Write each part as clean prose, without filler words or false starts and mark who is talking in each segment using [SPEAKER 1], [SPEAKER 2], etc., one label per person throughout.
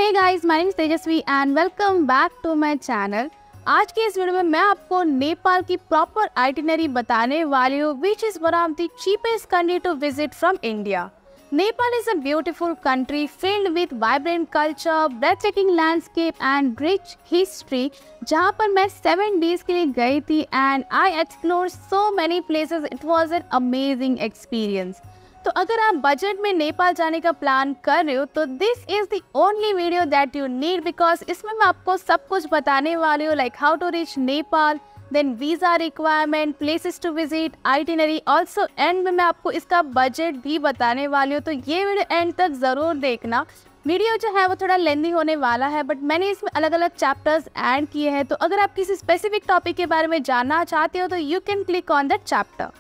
[SPEAKER 1] Hey guys, my name is Tejaswi and welcome back to my channel. आज के इस video में मैं आपको नेपाल की प्रॉपर आइटिनरी बताने वाली हूँ, which is one of the cheapest country to visit from India. Nepal is a beautiful country filled with vibrant culture, breathtaking landscape and rich history, जहाँ पर मैं 7 days के लिए गई थी and I explored so many places. It was an amazing experience. तो अगर आप बजट में नेपाल जाने का प्लान कर रहे हो तो this is the only video that you need, because इसमें मैं आपको सब कुछ बताने वाली हूँ, like how to reach Nepal, then visa requirement, places to visit, itinerary, also end में मैं आपको इसका बजट भी बताने वाली हूँ। तो ये वीडियो एंड तक ज़रूर देखना। वीडियो जो है वो थोड़ा लेंदी होने वाला है, बट मैंने इसमें अलग अलग चैप्टर्स ऐड किए हैं, तो अगर आप किसी स्पेसिफिक टॉपिक के बारे में जानना चाहते हो तो you can click on that chapter.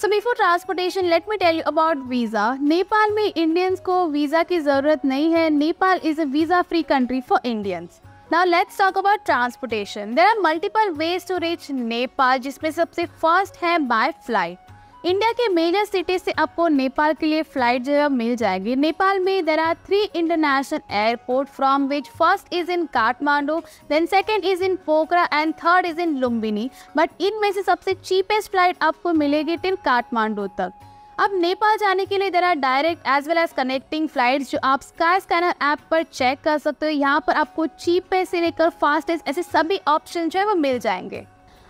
[SPEAKER 1] So before transportation, let me tell you about visa. Nepal में इंडियंस को वीज़ा की ज़रूरत नहीं है। Nepal is a visa-free country for Indians. Now let's talk about transportation. There are multiple ways to reach Nepal, जिसमें सबसे first है by flight. India के मेजर सिटी से आपको नेपाल के लिए फ्लाइट जो है मिल जाएगी। नेपाल में there are 3 international airport, from which first is in Kathmandu, then second is in Pokhara and third is in Lumbini. But इनमें से सबसे चीपेस्ट फ्लाइट आपको मिलेगी टिल काठमांडू तक। अब नेपाल जाने के लिए there are direct as well as connecting flights, जो आप स्काई स्कैनर ऐप पर चेक कर सकते हो। यहाँ पर आपको चीपेस्ट से लेकर फास्टेस्ट ऐसे सभी ऑप्शन जो है वो मिल जाएंगे।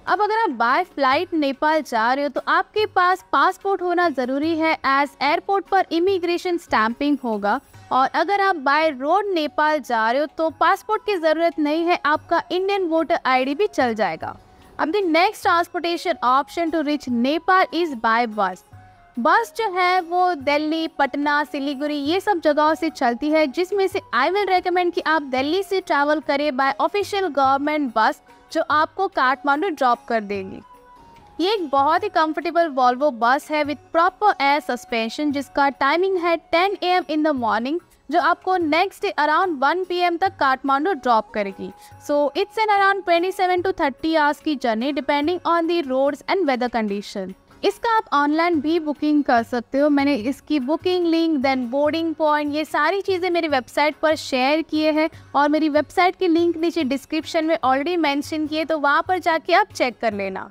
[SPEAKER 1] अब अगर आप बाय फ्लाइट नेपाल जा रहे हो तो आपके पास पासपोर्ट होना ज़रूरी है, एज एयरपोर्ट पर इमिग्रेशन स्टैंपिंग होगा। और अगर आप बाय रोड नेपाल जा रहे हो तो पासपोर्ट की ज़रूरत नहीं है, आपका इंडियन वोटर आईडी भी चल जाएगा। अब the next transportation option to reach Nepal is by bus. Bus जो है वो दिल्ली, पटना, सिलीगुड़ी ये सब जगहों से चलती है, जिसमें से आई विल रेकमेंड कि आप दिल्ली से ट्रैवल करें बाय ऑफिशियल गवर्नमेंट बस, जो आपको काठमांडू ड्रॉप कर देगी। ये एक बहुत ही कंफर्टेबल वॉल्वो बस है विद प्रॉपर एयर सस्पेंशन, जिसका टाइमिंग है 10 AM इन द मॉर्निंग, जो आपको नेक्स्ट डे अराउंड 1 PM तक काठमांडू ड्रॉप करेगी। So it's an around 27 to 30 hours की journey, depending on the roads and weather condition. इसका आप ऑनलाइन भी बुकिंग कर सकते हो। मैंने इसकी booking link, then boarding point, ये सारी चीज़ें मेरी वेबसाइट पर शेयर किए हैं, और मेरी वेबसाइट की लिंक नीचे डिस्क्रिप्शन में ऑलरेडी मेंशन किए, तो वहाँ पर जाके आप चेक कर लेना।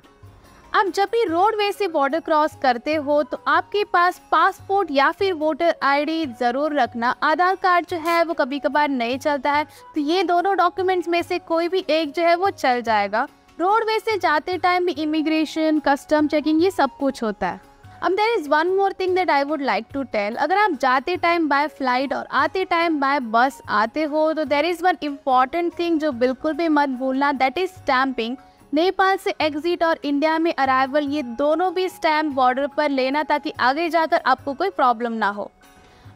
[SPEAKER 1] अब जब भी रोडवे से बॉर्डर क्रॉस करते हो तो आपके पास पासपोर्ट या फिर वोटर आईडी ज़रूर रखना। आधार कार्ड जो है वो कभी कभार नहीं चलता है, तो ये दोनों डॉक्यूमेंट्स में से कोई भी एक जो है वो चल जाएगा। रोडवे से जाते टाइम भी इमिग्रेशन, कस्टम चेकिंग ये सब कुछ होता है। अब there is one more thing that I would like to tell. अगर आप जाते टाइम बाय फ्लाइट और आते टाइम बाय बस आते हो तो there is one important thing जो बिल्कुल भी मत भूलना, दैट इज़ स्टैंपिंग। नेपाल से एग्जिट और इंडिया में अराइवल, ये दोनों भी स्टैम्प बॉर्डर पर लेना, ताकि आगे जाकर आपको कोई प्रॉब्लम ना हो।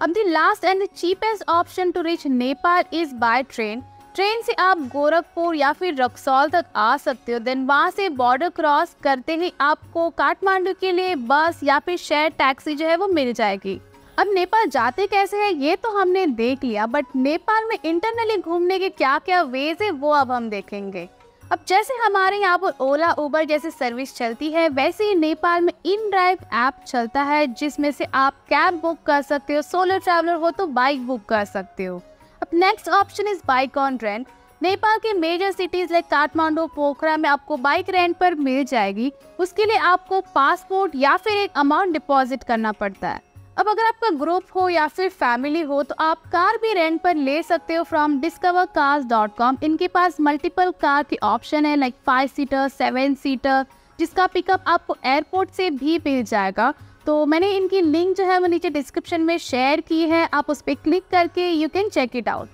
[SPEAKER 1] अब the last and the cheapest option to reach Nepal is by train. Train से आप गोरखपुर या फिर रक्सौल तक आ सकते हो, देन वहाँ से बॉर्डर क्रॉस करते ही आपको काठमांडू के लिए बस या फिर शेयर टैक्सी जो है वो मिल जाएगी। अब नेपाल जाते कैसे हैं ये तो हमने देख लिया, बट नेपाल में इंटरनली घूमने के क्या क्या वेज है वो अब हम देखेंगे। अब जैसे हमारे यहाँ पर ओला, उबर जैसे सर्विस चलती है, वैसे ही नेपाल में इन ड्राइव ऐप चलता है, जिसमें से आप कैब बुक कर सकते हो, सोलो ट्रैवलर हो तो बाइक बुक कर सकते हो। अब next option is bike on rent. Nepal के मेजर सिटीज लाइक काठमांडू, पोखरा में आपको बाइक रेंट पर मिल जाएगी। उसके लिए आपको पासपोर्ट या फिर एक अमाउंट डिपॉजिट करना पड़ता है। अब अगर आपका ग्रुप हो या फिर फैमिली हो तो आप कार भी रेंट पर ले सकते हो फ्रॉम discovercars.com। इनके पास मल्टीपल कार की ऑप्शन है, लाइक 5 सीटर, 7 सीटर, जिसका पिकअप आपको एयरपोर्ट से भी मिल जाएगा। तो मैंने इनकी लिंक जो है वो नीचे डिस्क्रिप्शन में शेयर की है, आप उस पर क्लिक करके you can check it out.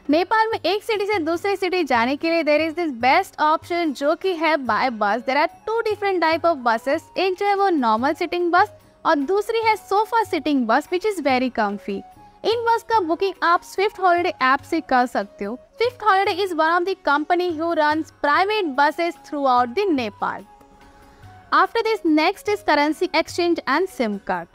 [SPEAKER 1] Nepal में एक सिटी से दूसरे सिटी जाने के लिए there is this best option, जो कि है by bus. There are 2 different type of buses, एक जो है वो नॉर्मल सिटिंग बस और दूसरी है सोफा सिटिंग बस, विच इज़ वेरी कम्फी। इन बस का बुकिंग आप स्विफ्ट हॉलिडे ऐप से कर सकते हो। Swift holiday is one of the company who runs private buses through out the Nepal. After this, next is currency exchange and SIM card.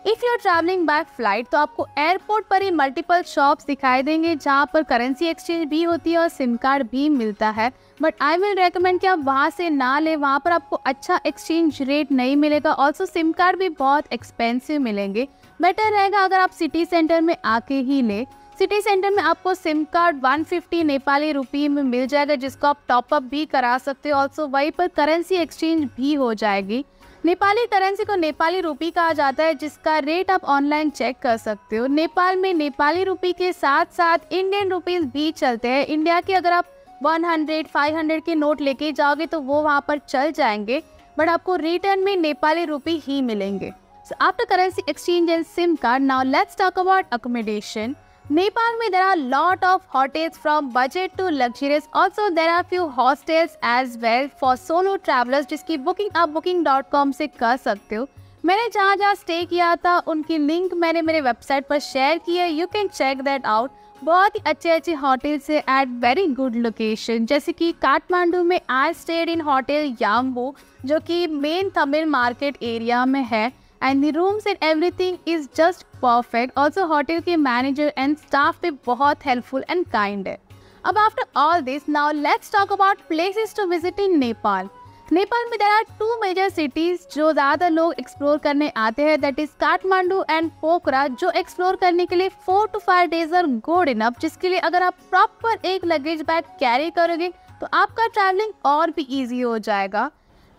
[SPEAKER 1] If you are traveling by flight, तो आपको airport पर ही multiple shops दिखाई देंगे, जहाँ पर currency exchange भी होती है और सिम कार्ड भी मिलता है। बट आई विल रेकमेंड कि आप वहाँ से ना लें, वहाँ पर आपको अच्छा एक्सचेंज रेट नहीं मिलेगा। ऑल्सो सिम कार्ड भी बहुत एक्सपेंसिव मिलेंगे। बेटर रहेगा अगर आप सिटी सेंटर में आके ही ले। सिटी सेंटर में आपको सिम कार्ड 150 नेपाली रुपये में मिल जाएगा, जिसको आप टॉपअप भी करा सकते हो। ऑल्सो वहीं पर करेंसी एक्सचेंज भी हो जाएगी। नेपाली करेंसी को नेपाली रुपये कहा जाता है, जिसका रेट आप ऑनलाइन चेक कर सकते हो। नेपाल में नेपाली रुपये के साथ साथ इंडियन रुपीस भी चलते हैं। इंडिया के अगर आप 100, 500 के नोट लेके जाओगे तो वो वहाँ पर चल जाएंगे, बट आपको रिटर्न में नेपाली रुपये ही मिलेंगे। So after currency exchange and SIM card, now let's talk about accommodation. Nepal में there are lot of hotels from budget to luxurious. Also there are few hostels as well for solo travelers, जिसकी booking आप booking.com से कर सकते हो। मैंने जहाँ stay किया था उनकी लिंक मैंने मेरे वेबसाइट पर शेयर की है, you can check that out. बहुत ही अच्छे होटल्स है एट वेरी गुड लोकेशन। जैसे कि काठमांडू में I stayed in hotel Yanbu, जो कि मेन तमिल मार्केट एरिया में है, and the rooms and everything is just perfect. Also hotel के मैनेजर एंड स्टाफ भी बहुत हेल्पफुल एंड काइंड है। अब after all this, now let's talk about places to visit in Nepal. Nepal में देयर आर 2 मेजर सिटीज जो ज़्यादा लोग explore करने आते हैं, that is Kathmandu and Pokhara, जो एक्सप्लोर करने के लिए 4 to 5 days are good enough, जिसके लिए अगर आप प्रॉपर एक लगेज बैग कैरी करोगे तो आपका ट्रैवलिंग और भी ईजी हो जाएगा।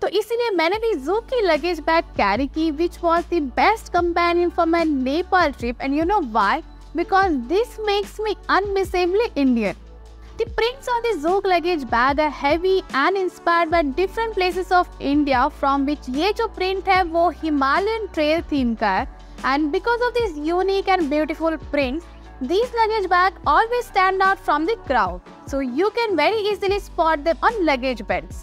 [SPEAKER 1] तो इसीलिए मैंने भी ज़ूक की लगेज बैग कैरी की, which was the best companion for my Nepal trip. And you know why? Because this makes me unmissably Indian. The prints on the Zouk luggage bag are heavy and inspired by different places of India, from which ये जो print है वो Himalayan trail theme का है। And because of these unique and beautiful prints, these luggage bag always stand out from the crowd, so you can very easily spot them on luggage belts।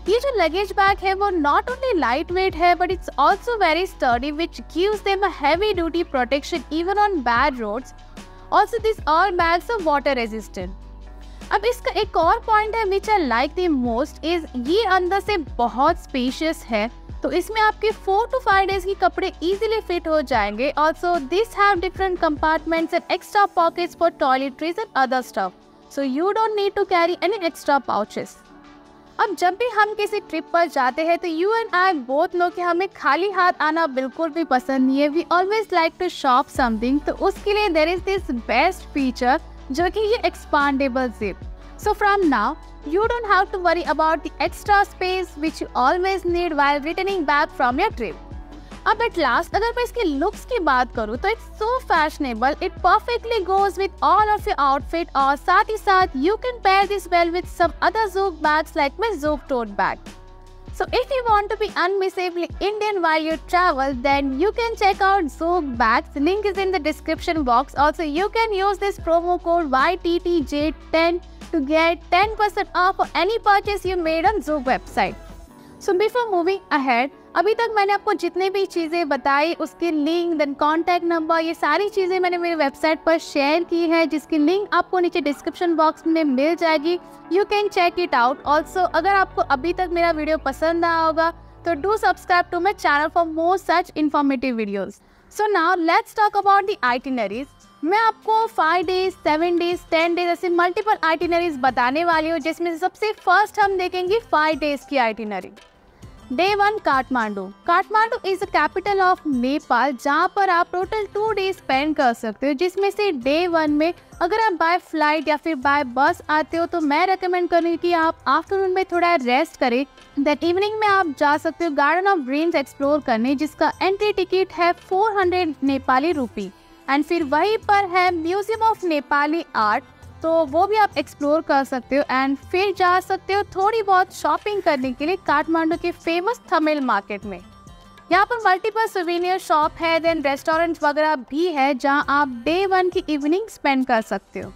[SPEAKER 1] ये जो luggage bag है वो not only lightweight है, but it's also very sturdy, which gives them a heavy duty protection even on bad roads। Also these all bags are water resistant। अब इसका एक और point है which I like the most is ये अंदर से बहुत स्पेशियस है, तो इसमें आपके 4 to 5 days के कपड़े इजीली फिट हो जाएंगे। Also this have different compartments and extra pockets for toiletries and other stuff, so you don't need to carry any extra pouches. अब जब भी हम किसी ट्रिप पर जाते हैं तो you and I both know कि हमें खाली हाथ आना बिल्कुल भी पसंद नहीं है। We always like to shop something, तो उसके लिए there is this best feature जो कि ये expandable zip. So from now you don't have to worry about the extra space which you always need while returning back from your trip. अब at last अगर मैं इसके looks की बात करूँ तो it's so fashionable, it perfectly goes with all of your outfit, और साथ ही साथ you can pair this well with some other Zouk bags like my Zouk tote bag. So if you want to be unmissably Indian while you travel, then you can check out Zouk bags. Link is in the description box. Also, you can use this promo code YTTJ10 to get 10% off for any purchase you made on Zouk website. So before moving ahead, अभी तक मैंने आपको जितनी भी चीज़ें बताई उसकी link, then contact number, ये सारी चीज़ें मैंने मेरी वेबसाइट पर शेयर की है, जिसकी लिंक आपको नीचे डिस्क्रिप्शन बॉक्स में मिल जाएगी। You can check it out. Also अगर आपको अभी तक मेरा वीडियो पसंद आया होगा तो do subscribe to my channel for more such informative videos. So now let's talk about the itineraries. मैं आपको 5 days, 7 days, 10 days ऐसे मल्टीपल आइटिनरीज बताने वाली हूँ, जिसमें से सबसे फर्स्ट हम देखेंगे 5 days की itinerary. Day 1 Kathmandu. Kathmandu is the capital of Nepal, जहाँ पर आप टोटल 2 days स्पेंड कर सकते हो, जिसमें से Day 1 में अगर आप बाय फ्लाइट या फिर बाय बस आते हो तो मैं रेकमेंड करूँगी कि आप आफ्टरनून में थोड़ा रेस्ट करें, देन इवनिंग में आप जा सकते हो गार्डन ऑफ ड्रीम्स एक्सप्लोर करने, जिसका एंट्री टिकट है 400 नेपाली रुपी। एंड फिर वहीं पर है म्यूजियम ऑफ नेपाली आर्ट, तो वो भी आप एक्सप्लोर कर सकते हो। एंड फिर जा सकते हो थोड़ी बहुत शॉपिंग करने के लिए काठमांडू के फेमस तमिल मार्केट में। यहाँ पर मल्टीपल सुवेनियर शॉप है, देन रेस्टोरेंट्स वगैरह भी है, जहाँ आप Day 1 की इवनिंग स्पेंड कर सकते हो।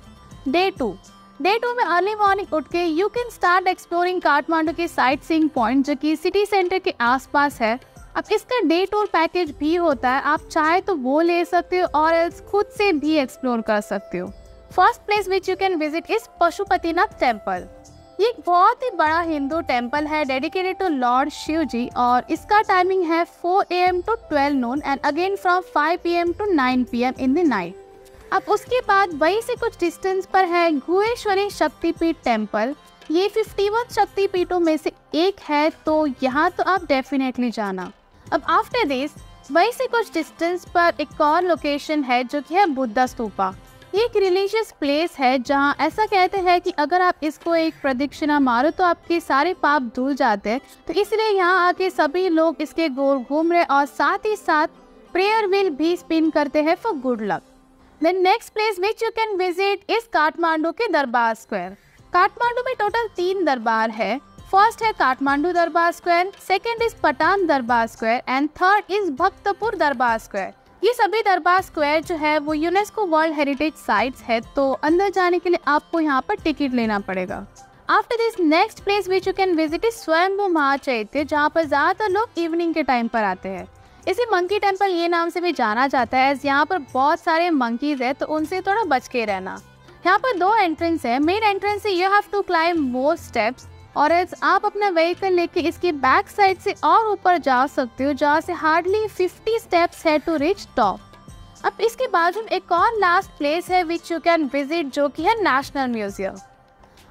[SPEAKER 1] Day 2 में अर्ली मॉर्निंग उठ के you can start exploring Kathmandu के साइट सीइंग पॉइंट, जो कि सिटी सेंटर के आसपास है। अब इसका डे टूर पैकेज भी होता है, आप चाहे तो वो ले सकते हो और एल्स खुद से भी एक्सप्लोर कर सकते हो। First place which you can visit is Pashupatinath temple. ये एक बहुत ही बड़ा हिंदू टेम्पल है डेडिकेटेड टू लॉर्ड शिव जी, और इसका टाइमिंग है 4 AM to 12 noon and again from 5 PM to 9 PM in the night. अब उसके बाद वहीं से कुछ डिस्टेंस पर है गुहेश्वरी शक्तिपीठ टेम्पल। ये 51 शक्तिपीठों में से एक है, तो यहाँ तो आप डेफिनेटली जाना। अब आफ्टर दिस वहीं से कुछ डिस्टेंस पर एक और लोकेशन है जो कि है बुद्धा स्तूपा। ये एक रिलीजियस प्लेस है जहाँ ऐसा कहते हैं कि अगर आप इसको एक प्रदक्षिणा मारो तो आपके सारे पाप धुल जाते हैं। तो इसलिए यहाँ आके सभी लोग इसके गोल घूम रहे और साथ ही साथ प्रेयर व्हील भी स्पिन करते हैं for good luck. The next place which you can visit is Kathmandu के दरबार स्क्वायर। काठमांडू में टोटल 3 दरबार है। फर्स्ट है काठमांडू दरबार स्क्वायर, सेकंड इज पटान दरबार square and third is Bhaktapur दरबार स्क्वायर। ये सभी दरबार स्क्वायर जो है वो यूनेस्को वर्ल्ड हेरिटेज साइट्स है, तो अंदर जाने के लिए आपको यहाँ पर टिकट लेना पड़ेगा। After this next place which you can visit is स्वयंभू महाचैत्य, जहाँ पर ज्यादातर लोग इवनिंग के टाइम पर आते हैं। इसे मंकी टेम्पल ये नाम से भी जाना जाता है, यहाँ पर बहुत सारे मंकीज है तो उनसे थोड़ा बच के रहना। यहाँ पर 2 एंट्रेंस है। मेन एंट्रेंस से you have to climb more steps और आप अपना व्हीकल लेके इसके बैक साइड से और ऊपर जा सकते हो, जहाँ से हार्डली 50 स्टेप्स है टू रीच टॉप। अब इसके बाजू में एक और लास्ट प्लेस है विच यू कैन विजिट, जो कि है नेशनल म्यूजियम।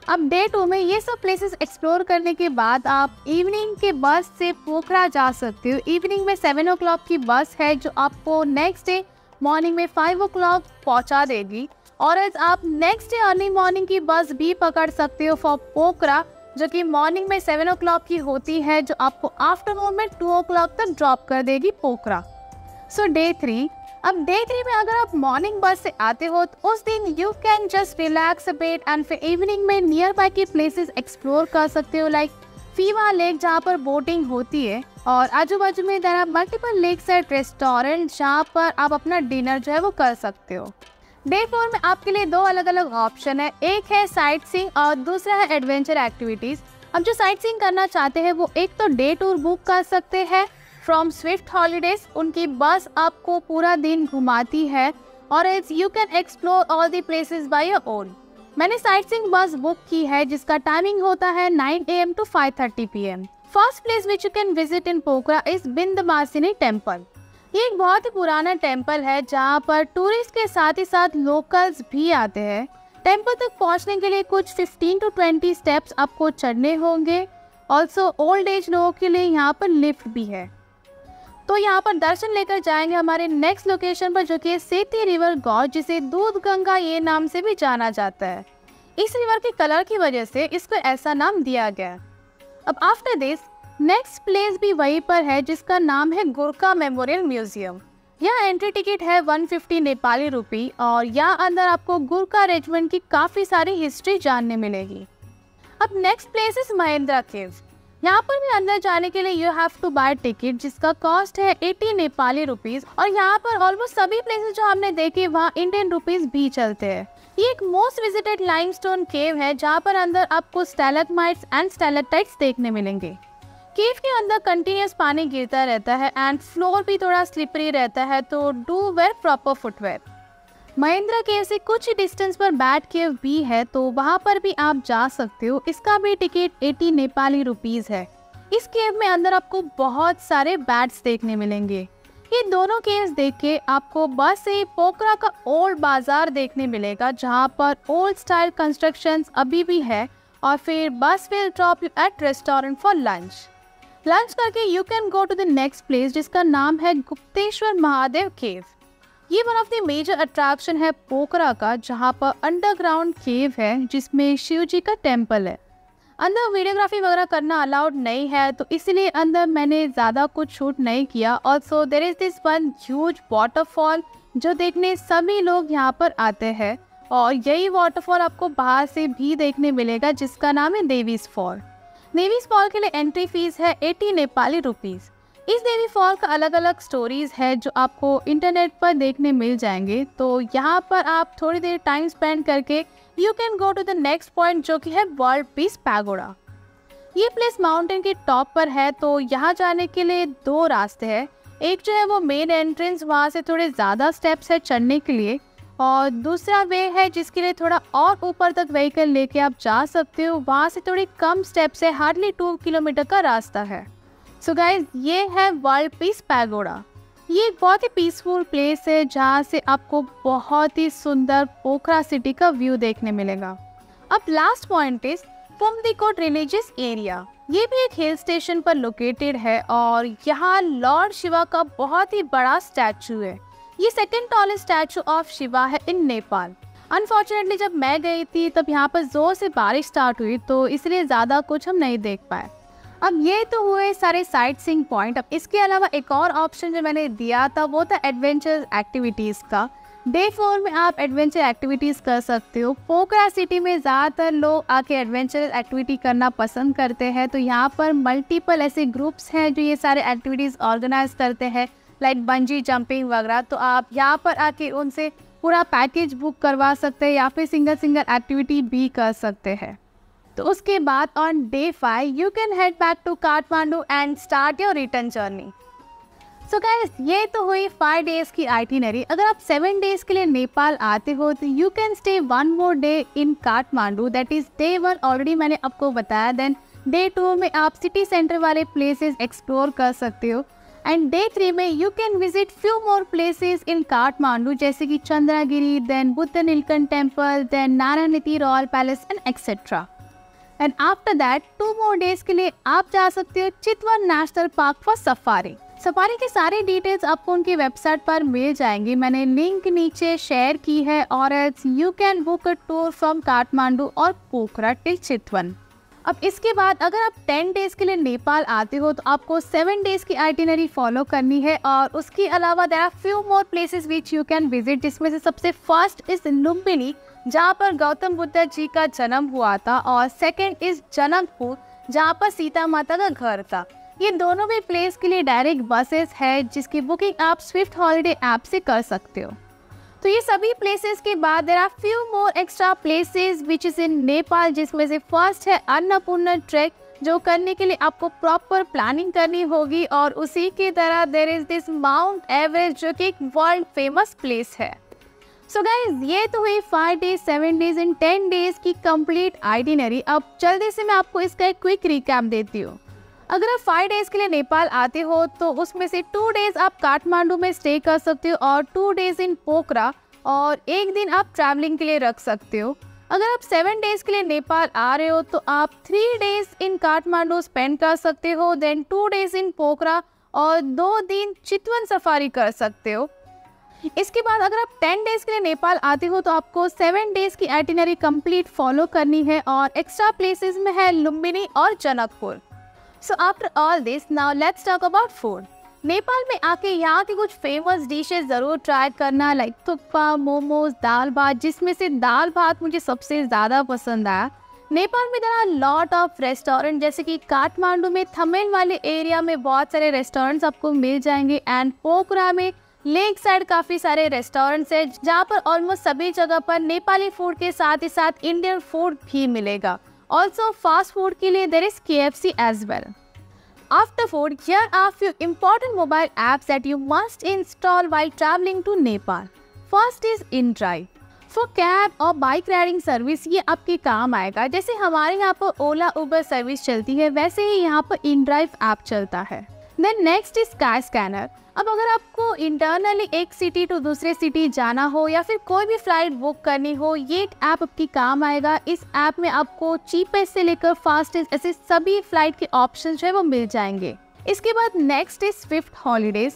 [SPEAKER 1] अब डे 2 में ये सब प्लेसेस एक्सप्लोर करने के बाद आप इवनिंग के बस से पोखरा जा सकते हो। इवनिंग में 7 o'clock की बस है जो आपको नेक्स्ट डे मॉर्निंग में 5 o'clock पहुंचा देगी, और आप नेक्स्ट डे अर्ली मॉर्निंग की बस भी पकड़ सकते हो फॉर पोखरा, जो कि मॉर्निंग में 7 o'clock की होती है, जो आपको आफ्टरनून में 2 o'clock तक ड्रॉप कर देगी पोखरा। सो डे 3। अब डे 3 में अगर आप मॉर्निंग बस से आते हो तो उस दिन you can just relax a bit and फिर इवनिंग में नियर बाय की प्लेसेस एक्सप्लोर कर सकते हो, लाइक फीवा लेक जहाँ पर बोटिंग होती है, और आजू बाजू में there are multiple lakeside restaurant जहाँ पर आप अपना डिनर जो है वो कर सकते हो। डे 4 में आपके लिए 2 अलग अलग ऑप्शन है, एक है साइट सीइंग और दूसरा है एडवेंचर एक्टिविटीज। अब जो साइट सीइंग करना चाहते हैं वो एक तो डे टूर बुक कर सकते हैं फ्रॉम स्विफ्ट हॉलीडेज। उनकी बस आपको पूरा दिन घुमाती है और you can explore all the places by your own. मैंने साइट सीइंग बस बुक की है जिसका टाइमिंग होता है 9 AM to 5:30 PM। First place which you can visit in Pokhara is Bindhyabasini temple. ये एक बहुत ही पुराना टेम्पल है जहाँ पर टूरिस्ट के साथ ही साथ लोकल्स भी आते हैं। टेम्पल तक पहुँचने के लिए कुछ 15 to 20 स्टेप्स आपको चढ़ने होंगे। ऑल्सो ओल्ड एज लोगों के लिए यहाँ पर लिफ्ट भी है। तो यहाँ पर दर्शन लेकर जाएंगे हमारे नेक्स्ट लोकेशन पर, जो कि सेती रिवर गॉड, जिसे दूध गंगा ये नाम से भी जाना जाता है। इस रिवर के कलर की वजह से इसको ऐसा नाम दिया गया। अब आफ्टर दिस नेक्स्ट प्लेस भी वहीं पर है जिसका नाम है गुरखा मेमोरियल म्यूजियम। यहाँ एंट्री टिकट है 150 नेपाली रुपी और यहाँ अंदर आपको गुरखा रेजिमेंट की काफ़ी सारी हिस्ट्री जानने मिलेगी। अब next place is Mahendra cave. यहाँ पर भी अंदर जाने के लिए you have to buy ticket जिसका कॉस्ट है 80 नेपाली रुपीज, और यहाँ पर ऑलमोस्ट सभी प्लेसेस जो हमने देखे वहाँ इंडियन रुपीज भी चलते हैं। ये एक मोस्ट विजिटेड लाइमस्टोन केव है जहाँ पर अंदर आपको स्टैलेगमाइट्स एंड स्टैलेक्टाइट्स देखने मिलेंगे। केव के अंदर कंटिन्यूस पानी गिरता रहता है एंड फ्लोर भी थोड़ा स्लिपरी रहता है, तो do wear proper footwear. Mahendra cave से कुछ ही डिस्टेंस पर बैट केव भी है, तो वहाँ पर भी आप जा सकते हो। इसका भी टिकट 80 नेपाली रुपीज है। इस केव में अंदर आपको बहुत सारे बैट्स देखने मिलेंगे। ये दोनों केव्स देख के आपको बस से पोखरा का ओल्ड बाजार देखने मिलेगा जहाँ पर ओल्ड स्टाइल कंस्ट्रक्शंस अभी भी है, और फिर bus will drop you at restaurant for lunch करके you can go to the next place जिसका नाम है गुप्तेश्वर महादेव केव। ये one of the major attraction है पोखरा का, जहाँ पर अंडरग्राउंड केव है जिसमें शिव जी का टेम्पल है। अंदर वीडियोग्राफी वगैरह करना अलाउड नहीं है, तो इसलिए अंदर मैंने ज़्यादा कुछ शूट नहीं किया। Also there is this one huge waterfall जो देखने सभी लोग यहाँ पर आते हैं, और यही वाटरफॉल आपको बाहर से भी देखने मिलेगा जिसका नाम है देवीज फॉल। देवीज फॉल के लिए एंट्री फीस है 80 नेपाली रुपीज़। इस देवी फॉल का अलग अलग स्टोरीज है जो आपको इंटरनेट पर देखने मिल जाएंगे, तो यहाँ पर आप थोड़ी देर टाइम स्पेंड करके you can go to the next point जो कि है वर्ल्ड पीस पैगोडा। ये प्लेस माउंटेन के टॉप पर है, तो यहाँ जाने के लिए 2 रास्ते हैं। एक जो है वो मेन एंट्रेंस, वहाँ से थोड़े ज़्यादा स्टेप्स है चढ़ने के लिए, और दूसरा वे है जिसके लिए थोड़ा और ऊपर तक व्हीकल लेके आप जा सकते हो। वहाँ से थोड़ी कम स्टेप्स है, हार्डली 2 किलोमीटर का रास्ता है। सो गाइज, ये है वर्ल्ड पीस पैगोडा। ये एक बहुत ही पीसफुल प्लेस है जहाँ से आपको बहुत ही सुंदर पोखरा सिटी का व्यू देखने मिलेगा। अब last point is Pumdikot religious area. ये भी एक हिल स्टेशन पर लोकेटेड है और यहाँ लॉर्ड शिवा का बहुत ही बड़ा स्टैचू है। ये second tallest statue of Shiva है इन नेपाल। अनफॉर्चुनेटली जब मैं गई थी तब यहाँ पर ज़ोर से बारिश स्टार्ट हुई, तो इसलिए ज़्यादा कुछ हम नहीं देख पाए। अब ये तो हुए सारे साइट सीइंग पॉइंट। अब इसके अलावा एक और ऑप्शन जो मैंने दिया था वो था एडवेंचर एक्टिविटीज़ का। डे 4 में आप एडवेंचर एक्टिविटीज़ कर सकते हो। पोखरा सिटी में ज़्यादातर लोग आके एडवेंचर एक्टिविटी करना पसंद करते हैं, तो यहाँ पर मल्टीपल ऐसे ग्रुप्स हैं जो ये सारे एक्टिविटीज़ ऑर्गेनाइज करते हैं, लाइक बंजी जंपिंग वगैरह। तो आप यहाँ पर आके उनसे पूरा पैकेज बुक करवा सकते हैं या फिर सिंगल एक्टिविटी भी कर सकते हैं। तो उसके बाद on day 5 you can head back to Kathmandu and start your return journey. So guys, ये तो हुई 5 डेज़ की आइटिनरी। अगर आप 7 डेज़ के लिए नेपाल आते हो तो you can stay 1 more day in Kathmandu, that is day 1 already मैंने आपको बताया। देन डे 2 में आप सिटी सेंटर वाले प्लेसेस एक्सप्लोर कर सकते हो एंड डे 3 में you can visit few more places in Kathmandu, जैसे कि Chandragiri, then Budha Nilkantha temple, then Narayanhiti royal palace and etcetera. And after that 2 more days के लिए आप जा सकते हो चितवन national park for safari. Safari के सारे डिटेल्स आपको उनकी वेबसाइट पर मिल जाएंगी, मैंने लिंक नीचे शेयर की है। और else you can book a tour from Kathmandu और पोखरा टिल चितवन। अब इसके बाद अगर आप 10 डेज़ के लिए नेपाल आते हो तो आपको 7 डेज़ की आइटिनरी फॉलो करनी है। और उसके अलावा there are few more places which you can visit, जिसमें से सबसे फर्स्ट इज लुम्बिनी, जहाँ पर गौतम बुद्ध जी का जन्म हुआ था, और सेकंड इज जनकपुर, जहाँ पर सीता माता का घर था। ये दोनों भी प्लेस के लिए डायरेक्ट बसेस है, जिसकी बुकिंग आप स्विफ्ट हॉलीडे ऐप से कर सकते हो। तो ये सभी प्लेसेस के बाद there are few more extra places which is in Nepal, जिसमें से फर्स्ट है अन्नपूर्णा ट्रैक, जो करने के लिए आपको प्रॉपर प्लानिंग करनी होगी। और उसी की तरह there is this mount Everest, जो कि एक वर्ल्ड फेमस प्लेस है। सो गाइज, ये तो हुई 5 डेज, 7 डेज एंड 10 डेज की कंप्लीट आइटिनरी। अब जल्दी से मैं आपको इसका एक क्विक रिकैप देती हूँ। अगर आप 5 डेज़ के लिए नेपाल आते हो तो उसमें से 2 डेज़ आप काठमांडू में स्टे कर सकते हो और 2 डेज़ इन पोखरा, और 1 दिन आप ट्रैवलिंग के लिए रख सकते हो। अगर आप 7 डेज़ के लिए नेपाल आ रहे हो तो आप 3 डेज़ इन काठमांडू स्पेंड कर सकते हो, देन 2 डेज़ इन पोखरा और 2 दिन चितवन सफारी कर सकते हो। इसके बाद अगर आप 10 डेज़ के लिए नेपाल आते हो तो आपको 7 डेज़ की आइटिनरी कंप्लीट फॉलो करनी है, और एक्स्ट्रा प्लेसेस में है लुम्बिनी और Janakpur. So after all this, now let's talk about food. Nepal में आके यहाँ की कुछ फेमस डिशेस ज़रूर ट्राई करना, लाइक थुक्पा, मोमोज, दाल भात, जिसमें से दाल भात मुझे सबसे ज़्यादा पसंद आया। नेपाल में there are lot of restaurant, जैसे कि काठमांडू में थमेल वाले एरिया में बहुत सारे रेस्टोरेंट्स आपको मिल जाएंगे, एंड पोखरा में लेक साइड काफ़ी सारे रेस्टोरेंट्स हैं, जहाँ पर ऑलमोस्ट सभी जगह पर नेपाली फूड के साथ ही साथ इंडियन फूड भी मिलेगा। Also, fast food के लिए there is KFC as well. After food, here are few important mobile apps that you must install while traveling to Nepal. First is InDrive. For cab और bike riding service ये आपके काम आएगा। जैसे हमारे यहाँ पर ओला उबर सर्विस चलती है, वैसे ही यहाँ पर InDrive ऐप चलता है। Then next is Sky Scanner. अब अगर आपको इंटरनली एक सिटी टू दूसरे सिटी जाना हो या फिर कोई भी फ्लाइट बुक करनी हो, ये ऐप आपकी काम आएगा। इस ऐप में आपको चीपेस्ट से लेकर फास्टेस्ट ऐसे सभी फ्लाइट के ऑप्शन जो है वो मिल जाएंगे। इसके बाद नेक्स्ट इज स्विफ्ट हॉलीडेज।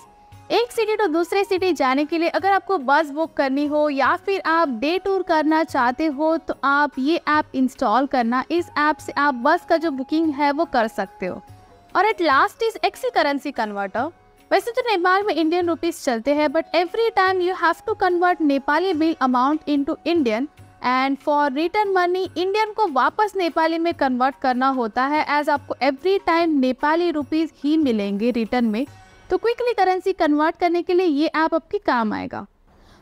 [SPEAKER 1] एक सिटी टू दूसरे सिटी जाने के लिए अगर आपको बस बुक करनी हो या फिर आप डे टूर करना चाहते हो तो आप ये ऐप इंस्टॉल करना। इस ऐप से आप बस का जो बुकिंग है वो कर सकते हो। और at last is XE currency converter. वैसे तो नेपाल में इंडियन रुपीस चलते हैं, but every time you have to convert Nepali bill amount into Indian, and for return money Indian को वापस नेपाली में कन्वर्ट करना होता है, एज आपको एवरी टाइम नेपाली रुपीस ही मिलेंगे रिटर्न में। तो क्विकली करेंसी कन्वर्ट करने के लिए ये ऐप आपके काम आएगा।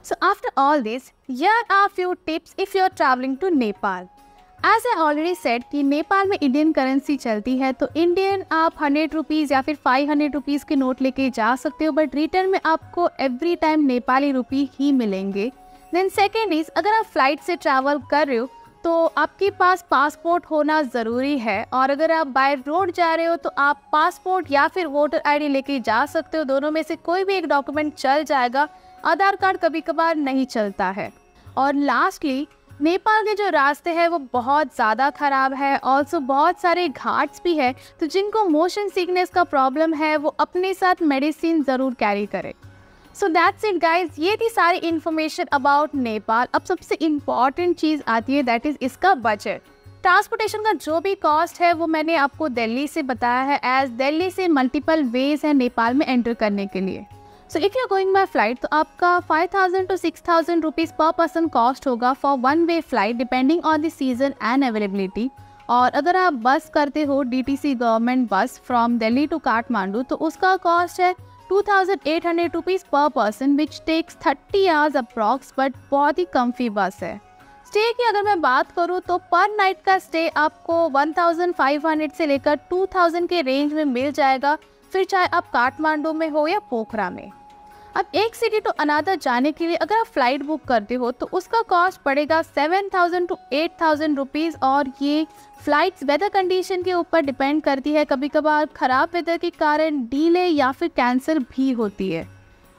[SPEAKER 1] So after all this, here are few tips if you are travelling to Nepal. As I already said कि नेपाल में इंडियन करेंसी चलती है, तो इंडियन आप 100 रुपीज़ या फिर 500 रुपीज़ के नोट लेके जा सकते हो, बट रिटर्न में आपको एवरी टाइम नेपाली रुपी ही मिलेंगे। देन सेकेंड इज, अगर आप फ्लाइट से ट्रैवल कर रहे हो तो आपके पास पासपोर्ट होना ज़रूरी है, और अगर आप बाय रोड जा रहे हो तो आप पासपोर्ट या फिर वोटर ID लेके जा सकते हो। दोनों में से कोई भी एक डॉक्यूमेंट चल जाएगा, आधार कार्ड कभी कभार नहीं चलता है। और लास्टली, नेपाल के जो रास्ते हैं वो बहुत ज़्यादा ख़राब है, ऑल्सो बहुत सारे घाट्स भी है, तो जिनको मोशन सिकनेस का प्रॉब्लम है वो अपने साथ मेडिसिन ज़रूर कैरी करें। सो दैट्स इट गाइज, ये थी सारी इन्फॉर्मेशन अबाउट नेपाल। अब सबसे इम्पॉर्टेंट चीज़ आती है, दैट इज़ इसका बजट। ट्रांसपोर्टेशन का जो भी कॉस्ट है वो मैंने आपको दिल्ली से बताया है, एज दिल्ली से मल्टीपल वेज है नेपाल में एंटर करने के लिए। So if you are going by flight तो आपका 5,000 to 6,000 rupees per person cost होगा for one way flight, depending on the season and availability. और अगर आप बस करते हो DTC government bus from Delhi to Kathmandu तो उसका कॉस्ट है 2,800 rupees per person, which takes 30 hours approx, but बहुत ही कम्फी बस है। स्टे की अगर मैं बात करूँ तो पर नाइट का स्टे आपको 1,500 से लेकर 2,000 के रेंज में मिल जाएगा, फिर चाहे आप काठमांडू में हो या पोखरा में। अब एक सिटी टू अनदर जाने के लिए अगर आप फ्लाइट बुक करते हो तो उसका कॉस्ट पड़ेगा 7,000 to 8,000 रुपीज़, और ये फ्लाइट्स वेदर कंडीशन के ऊपर डिपेंड करती है। कभी कभार ख़राब वेदर के कारण डीले या फिर कैंसिल भी होती है।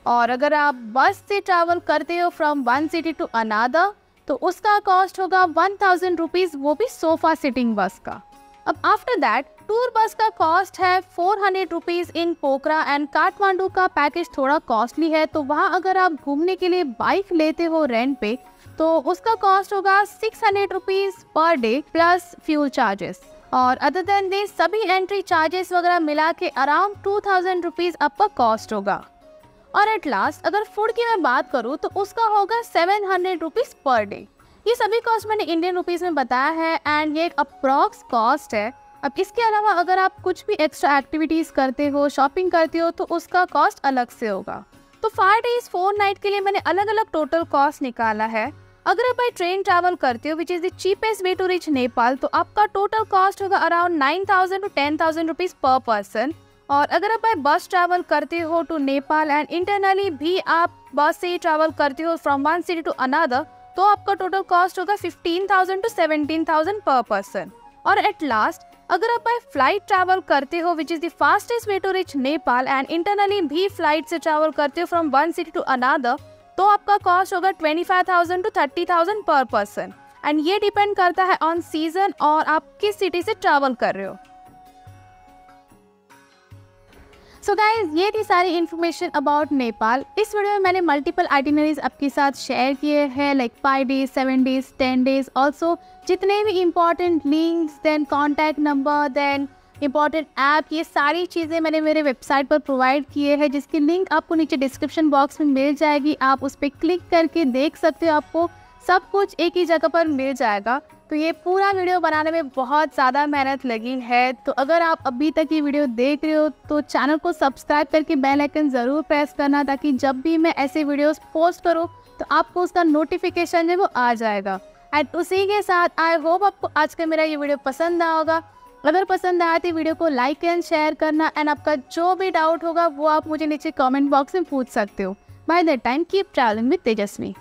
[SPEAKER 1] और अगर आप बस से ट्रैवल करते हो from one city to another तो उसका कॉस्ट होगा 1,000 रुपीज़, वो भी सोफ़ा सिटिंग बस का। अब आफ्टर दैट टूर बस का कॉस्ट है 400 rupees in Pokhara, and Kathmandu का पैकेज थोड़ा कॉस्टली है, तो वहाँ अगर आप घूमने के लिए बाइक लेते हो रेंट पे तो उसका कॉस्ट होगा 600 rupees per debt plus fuel charges. और अदर देन दिस सभी एंट्री चार्जेस वगैरह मिला के अराउंड 2,000 रुपीज़ आपका कॉस्ट होगा। और एट लास्ट अगर फूड की मैं बात करूँ तो उसका होगा 700 रुपीज़ पर डे। ये सभी कॉस्ट मैंने इंडियन रुपीज़ में बताया है, एंड ये एक अप्रॉक्स कॉस्ट है। अब इसके अलावा अगर आप कुछ भी एक्स्ट्रा एक्टिविटीज़ करते हो, शॉपिंग करते हो, तो उसका कॉस्ट अलग से होगा। तो 5 days 4 night के लिए मैंने अलग अलग टोटल कॉस्ट निकाला है। अगर आप बाई ट्रेन ट्रैवल करते हो, which is the cheapest way to reach Nepal, तो आपका टोटल कॉस्ट होगा around 9,000 to 10,000 rupees per person. और अगर आप बाई बस ट्रैवल करते हो टू नेपाल एंड इंटरनली भी आप बस से ही ट्रैवल करते हो from one city to another, तो आपका टोटल कॉस्ट होगा 15,000 to 17,000 पर पर्सन। और एट लास्ट अगर आप बाय फ्लाइट ट्रैवल करते हो, which is the fastest way to reach Nepal, and internally भी फ्लाइट से ट्रैवल करते हो from one city to another, तो आपका कॉस्ट होगा 25,000 to 30,000 पर पर्सन। एंड ये डिपेंड करता है ऑन सीजन और आप किस सिटी से ट्रैवल कर रहे हो। सो गाइज, ये थी सारी इन्फॉर्मेशन अबाउट नेपाल। इस वीडियो में मैंने मल्टीपल आइटिनरीज आपके साथ शेयर किए हैं, like 5 days, 7 days, 10 days, also जितने भी important links, then contact number, then important app, ये सारी चीज़ें मैंने मेरे वेबसाइट पर प्रोवाइड किए हैं, जिसकी लिंक आपको नीचे डिस्क्रिप्शन बॉक्स में मिल जाएगी। आप उस पर क्लिक करके देख सकते हो, आपको सब कुछ एक ही जगह पर मिल जाएगा। तो ये पूरा वीडियो बनाने में बहुत ज़्यादा मेहनत लगी है, तो अगर आप अभी तक ये वीडियो देख रहे हो तो चैनल को सब्सक्राइब करके बेल आइकन ज़रूर प्रेस करना, ताकि जब भी मैं ऐसे वीडियोस पोस्ट करूँ तो आपको उसका नोटिफिकेशन जो वो आ जाएगा। एंड उसी के साथ आई होप आपको आज का मेरा ये वीडियो पसंद आया होगा। अगर पसंद आया तो वीडियो को लाइक एंड शेयर करना, एंड आपका जो भी डाउट होगा वो आप मुझे नीचे कॉमेंट बॉक्स में पूछ सकते हो। By that time keep travelling with Tejashwi.